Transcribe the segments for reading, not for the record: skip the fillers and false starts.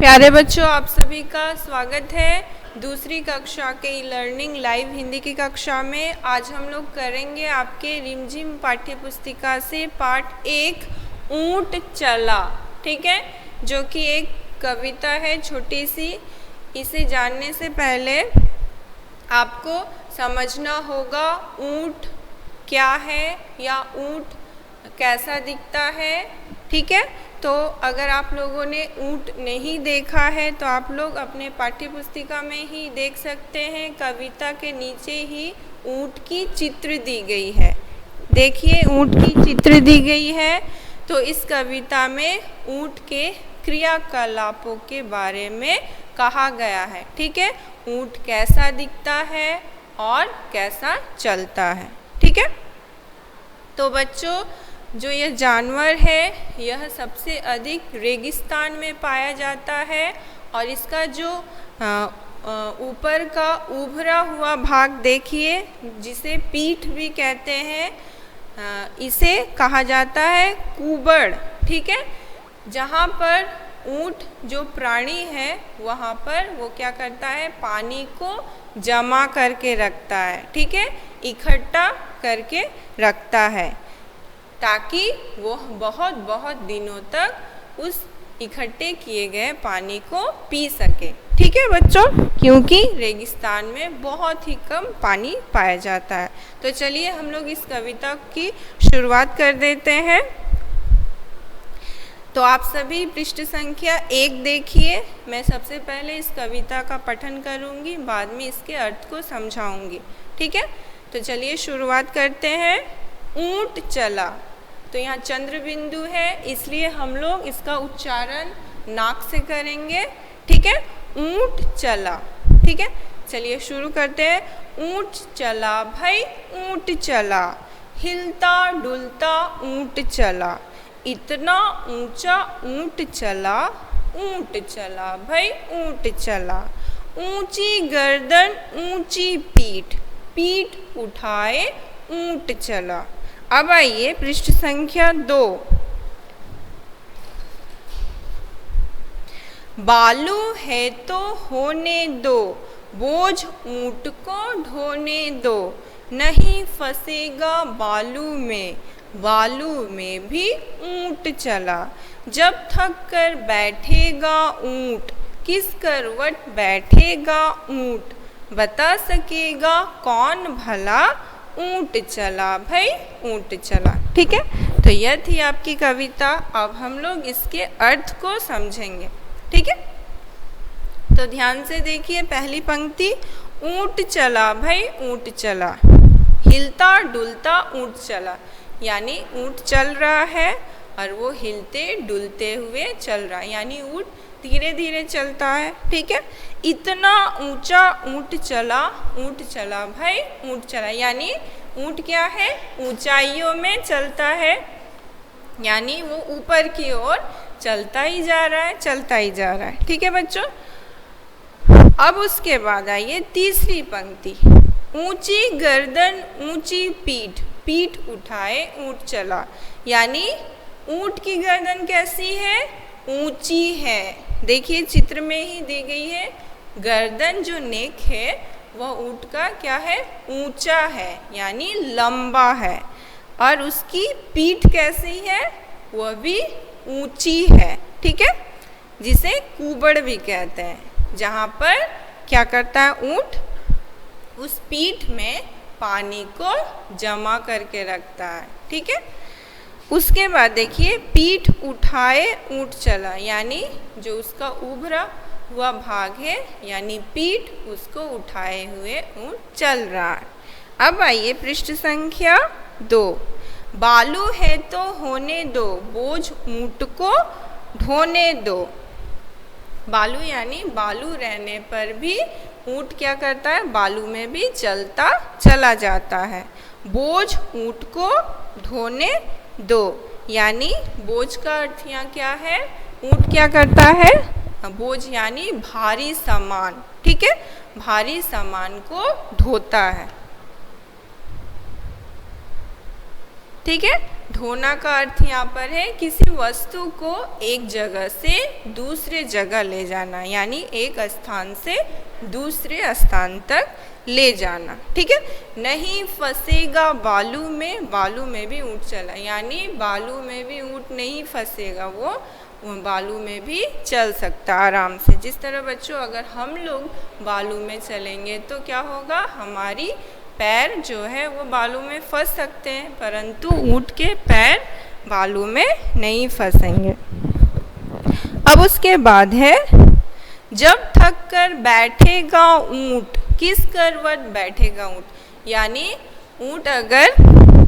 प्यारे बच्चों, आप सभी का स्वागत है दूसरी कक्षा के लर्निंग लाइव हिंदी की कक्षा में। आज हम लोग करेंगे आपके रिमझिम पाठ्य पुस्तिका से पाठ 1 ऊंट चला, ठीक है, जो कि एक कविता है छोटी सी। इसे जानने से पहले आपको समझना होगा ऊंट क्या है या ऊंट कैसा दिखता है, ठीक है। तो अगर आप लोगों ने ऊंट नहीं देखा है तो आप लोग अपने पाठ्य पुस्तिका में ही देख सकते हैं। कविता के नीचे ही ऊंट की चित्र दी गई है। देखिए, ऊंट की चित्र दी गई है। तो इस कविता में ऊंट के क्रियाकलापों के बारे में कहा गया है, ठीक है। ऊंट कैसा दिखता है और कैसा चलता है, ठीक है। तो बच्चों, जो यह जानवर है यह सबसे अधिक रेगिस्तान में पाया जाता है और इसका जो ऊपर का उभरा हुआ भाग देखिए, जिसे पीठ भी कहते हैं, इसे कहा जाता है कुबड़, ठीक है। जहाँ पर ऊंट जो प्राणी है वहाँ पर वो क्या करता है, पानी को जमा करके रखता है, ठीक है, इकट्ठा करके रखता है ताकि वो बहुत बहुत दिनों तक उस इकट्ठे किए गए पानी को पी सके, ठीक है बच्चों, क्योंकि रेगिस्तान में बहुत ही कम पानी पाया जाता है। तो चलिए हम लोग इस कविता की शुरुआत कर देते हैं। तो आप सभी पृष्ठ संख्या 1 देखिए। मैं सबसे पहले इस कविता का पठन करूंगी, बाद में इसके अर्थ को समझाऊंगी, ठीक है। तो चलिए शुरुआत करते हैं। ऊंट चला। तो यहाँ चंद्र बिंदु है, इसलिए हम लोग इसका उच्चारण नाक से करेंगे, ठीक है। ऊंट चला, ठीक है। चलिए शुरू करते हैं। ऊंट चला भाई ऊंट चला, हिलता डुलता ऊंट चला, इतना ऊंचा ऊंट चला, ऊंट चला भाई ऊंट चला, ऊंची गर्दन ऊंची पीठ, पीठ उठाए ऊंट चला। अब आइए पृष्ठ संख्या 2। बालू है तो होने दो, बोझ ऊंट को ढोने दो, नहीं फंसेगा बालू में, बालू में भी ऊंट चला। जब थक कर बैठेगा ऊंट, किस करवट बैठेगा ऊंट, बता सकेगा कौन भला, ऊंट चला भाई ऊंट चला, ठीक है। तो यह थी आपकी कविता। अब हम लोग इसके अर्थ को समझेंगे, ठीक है। तो ध्यान से देखिए, पहली पंक्ति, ऊंट चला भाई ऊंट चला, हिलता डुलता ऊंट चला, यानी ऊंट चल रहा है और वो हिलते डुलते हुए चल रहा है, यानी ऊंट धीरे धीरे चलता है, ठीक है। इतना ऊंचा ऊंट चला भाई ऊंट चला, यानी ऊंट क्या है, ऊंचाइयों में चलता है, यानी वो ऊपर की ओर चलता ही जा रहा है, चलता ही जा रहा है, ठीक है बच्चों। अब उसके बाद आइए तीसरी पंक्ति, ऊंची गर्दन ऊंची पीठ, पीठ उठाए ऊंट चला, यानी ऊंट की गर्दन कैसी है, ऊंची है। देखिए चित्र में ही दी गई है, गर्दन जो नेक है वह ऊंट का क्या है, ऊंचा है, यानी लंबा है, और उसकी पीठ कैसी है, वह भी ऊंची है, ठीक है, जिसे कुबड़ भी कहते हैं। जहाँ पर क्या करता है ऊंट, उस पीठ में पानी को जमा करके रखता है, ठीक है। उसके बाद देखिए, पीठ उठाए ऊंट चला, यानी जो उसका उभरा हुआ भाग है, यानी पीठ, उसको उठाए हुए ऊंट चल रहा है। अब आइए पृष्ठ संख्या 2। बालू है तो होने दो, बोझ ऊंट को ढोने दो। बालू यानी बालू रहने पर भी ऊंट क्या करता है, बालू में भी चलता चला जाता है। बोझ ऊंट को ढोने दो, यानी बोझ का अर्थ यहाँ क्या है, ऊंट क्या करता है, बोझ यानी भारी सामान, ठीक है, भारी सामान को ढोता है, ठीक है। ढोना का अर्थ यहाँ पर है किसी वस्तु को एक जगह से दूसरे जगह ले जाना, यानी एक स्थान से दूसरे स्थान तक ले जाना। ठीक है। नहीं फंसेगा बालू में भी ऊँट चला, यानी बालू में भी ऊँट नहीं फंसेगा, वो बालू में भी चल सकता आराम से। जिस तरह बच्चों अगर हम लोग बालू में चलेंगे तो क्या होगा, हमारी पैर जो है वो बालू में फंस सकते हैं, परंतु ऊँट के पैर बालू में नहीं फंसेंगे। अब उसके बाद है जब थक कर बैठेगा ऊँट, किस करवट बैठेगा ऊँट, यानी ऊँट अगर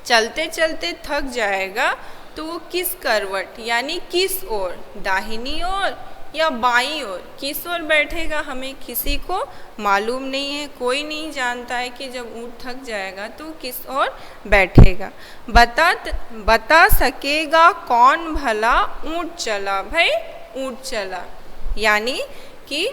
चलते चलते थक जाएगा तो वो किस करवट यानी किस ओर, दाहिनी ओर या बाईं ओर, किस ओर बैठेगा हमें किसी को मालूम नहीं है, कोई नहीं जानता है कि जब ऊँट थक जाएगा तो किस ओर बैठेगा। बता सकेगा कौन भला ऊँट चला, भाई ऊँट चला, यानी कि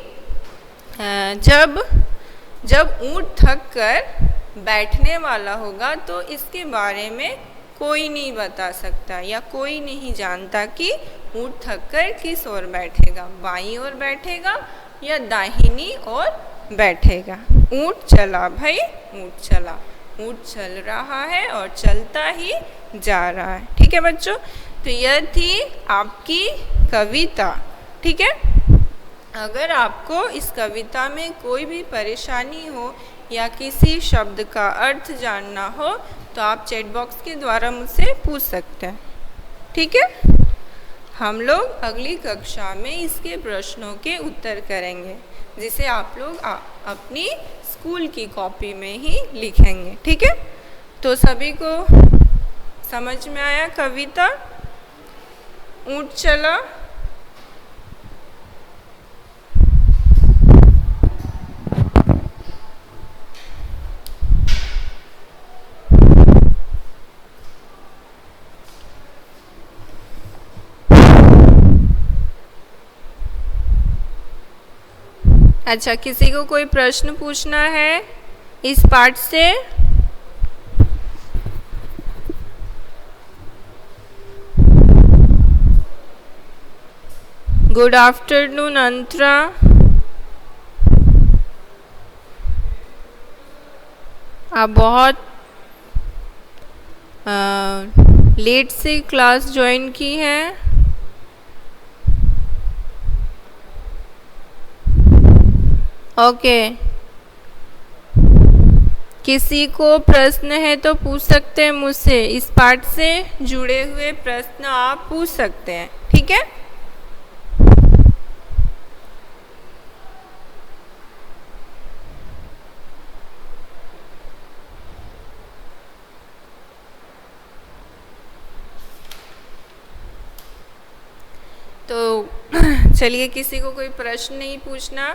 जब ऊँट थक कर बैठने वाला होगा तो इसके बारे में कोई नहीं बता सकता या कोई नहीं जानता कि ऊँट थक कर किस ओर बैठेगा, बाईं ओर बैठेगा या दाहिनी ओर बैठेगा। ऊँट चला भाई, ऊँट चला, ऊँट चल रहा है और चलता ही जा रहा है। ठीक है बच्चों, तो यह थी आपकी कविता। ठीक है। अगर आपको इस कविता में कोई भी परेशानी हो या किसी शब्द का अर्थ जानना हो तो आप चैट बॉक्स के द्वारा मुझसे पूछ सकते हैं। ठीक है। हम लोग अगली कक्षा में इसके प्रश्नों के उत्तर करेंगे, जिसे आप लोग अपनी स्कूल की कॉपी में ही लिखेंगे। ठीक है। तो सभी को समझ में आया कविता ऊँट चला? अच्छा, किसी को कोई प्रश्न पूछना है इस पाठ से? गुड आफ्टरनून अंतरा। आप बहुत लेट से क्लास ज्वाइन की है। ओके। किसी को प्रश्न है तो पूछ सकते हैं मुझसे, इस पाठ से जुड़े हुए प्रश्न आप पूछ सकते हैं। ठीक है। तो चलिए, किसी को कोई प्रश्न नहीं पूछना।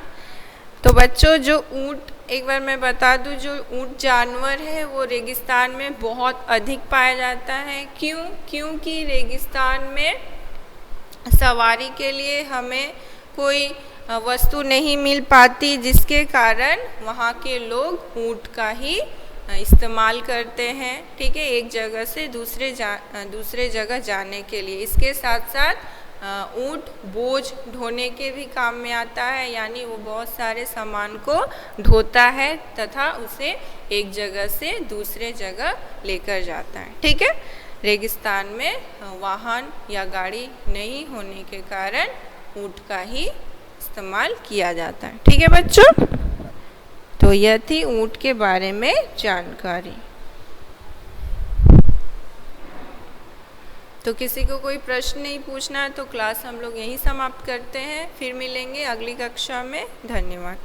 तो बच्चों, जो ऊँट, एक बार मैं बता दूं, जो ऊँट जानवर है वो रेगिस्तान में बहुत अधिक पाया जाता है। क्यों? क्योंकि रेगिस्तान में सवारी के लिए हमें कोई वस्तु नहीं मिल पाती, जिसके कारण वहाँ के लोग ऊँट का ही इस्तेमाल करते हैं। ठीक है। एक जगह से दूसरे जगह जाने के लिए। इसके साथ साथ ऊँट बोझ ढोने के भी काम में आता है, यानी वो बहुत सारे सामान को ढोता है तथा उसे एक जगह से दूसरे जगह लेकर जाता है। ठीक है। रेगिस्तान में वाहन या गाड़ी नहीं होने के कारण ऊँट का ही इस्तेमाल किया जाता है। ठीक है बच्चों, तो यह थी ऊँट के बारे में जानकारी। तो किसी को कोई प्रश्न नहीं पूछना है तो क्लास हम लोग यहीं समाप्त करते हैं। फिर मिलेंगे अगली कक्षा में। धन्यवाद।